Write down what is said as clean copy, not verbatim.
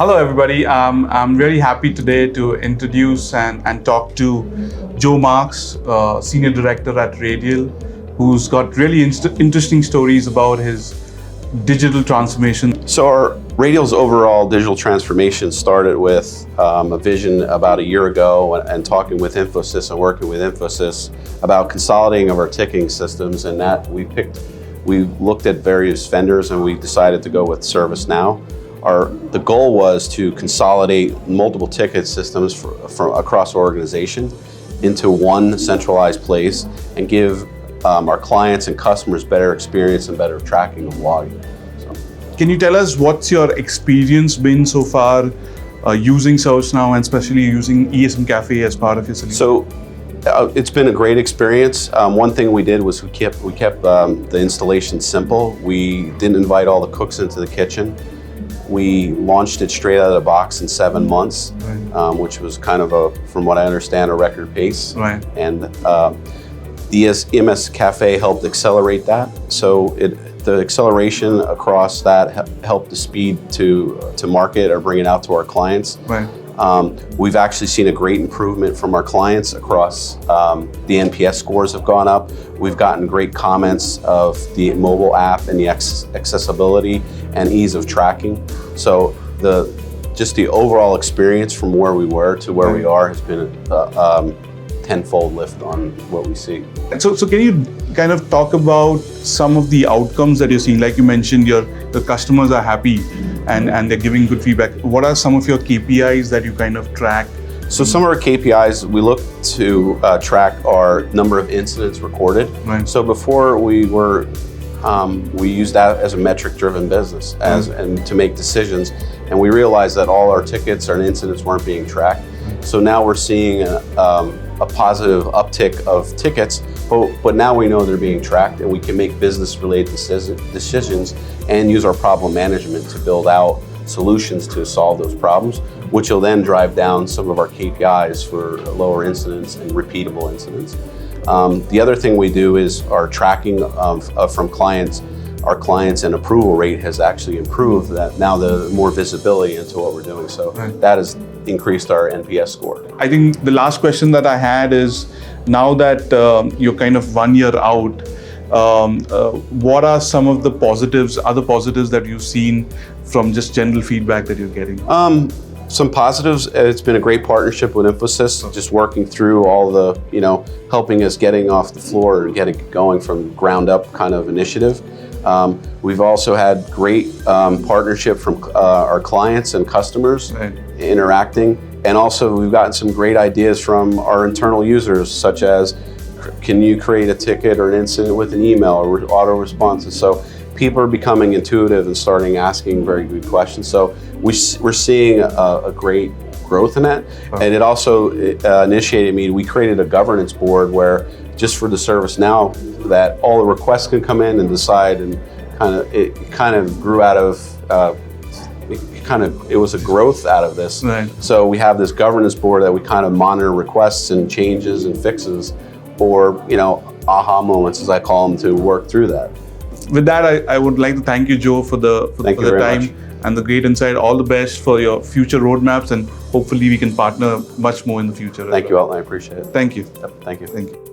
Hello, everybody. I'm really happy today to introduce and talk to Joe Marx, Senior Director at Radial, who's got really interesting stories about his digital transformation. So our Radial's overall digital transformation started with a vision about a year ago and talking with Infosys and working with Infosys about consolidating of our ticketing systems, and that we looked at various vendors and we decided to go with ServiceNow. The goal was to consolidate multiple ticket systems from across the organization into one centralized place and give our clients and customers better experience and better tracking of logging. Can you tell us what's your experience been so far using ServiceNow and especially using ESM Café as part of your solution? So it's been a great experience. One thing we did was we kept the installation simple. We didn't invite all the cooks into the kitchen. We launched it straight out of the box in 7 months, right. Which was kind of from what I understand, a record pace. Right. And the EMS Cafe helped accelerate that. So the acceleration across that helped the speed to market or bring it out to our clients. Right. We've actually seen a great improvement from our clients across the NPS scores have gone up. We've gotten great comments of the mobile app and the accessibility and ease of tracking. So just the overall experience from where we were to where we are has been a tenfold lift on what we see. So can you kind of talk about some of the outcomes that you're seeing? Like you mentioned, the customers are happy and they're giving good feedback. What are some of your KPIs that you kind of track? So some of our KPIs, we look to track our number of incidents recorded. Right. So before we used that as a metric-driven business and to make decisions, and we realized that all our tickets and incidents weren't being tracked. So now we're seeing a positive uptick of tickets, but now we know they're being tracked and we can make business-related decisions and use our problem management to build out solutions to solve those problems, which will then drive down some of our KPIs for lower incidents and repeatable incidents. The other thing we do is our tracking from clients. Our clients and approval rate has actually improved. That now the more visibility into what we're doing. So that has increased our NPS score. I think the last question that I had is, now that you're kind of 1 year out, what are some of the other positives that you've seen from just general feedback that you're getting? Some positives, it's been a great partnership with Infosys, just working through all the, helping us getting off the floor and getting going from ground up kind of initiative. We've also had great partnership from our clients and customers interacting, and also we've gotten some great ideas from our internal users, such as, can you create a ticket or an incident with an email or auto responses? So people are becoming intuitive and starting asking very good questions. So we're seeing a great growth in that. And it also initiated we created a governance board where just for the ServiceNow, that all the requests can come in and decide, and it kind of grew out of, it was a growth out of this. Right. So we have this governance board that we kind of monitor requests and changes and fixes, or aha moments, as I call them, to work through that. With that, I would like to thank you, Joe, for the time and the great insight. All the best for your future roadmaps, and hopefully we can partner much more in the future. Thank you, Alton. I appreciate it. Thank you. Yep, thank you. Thank you.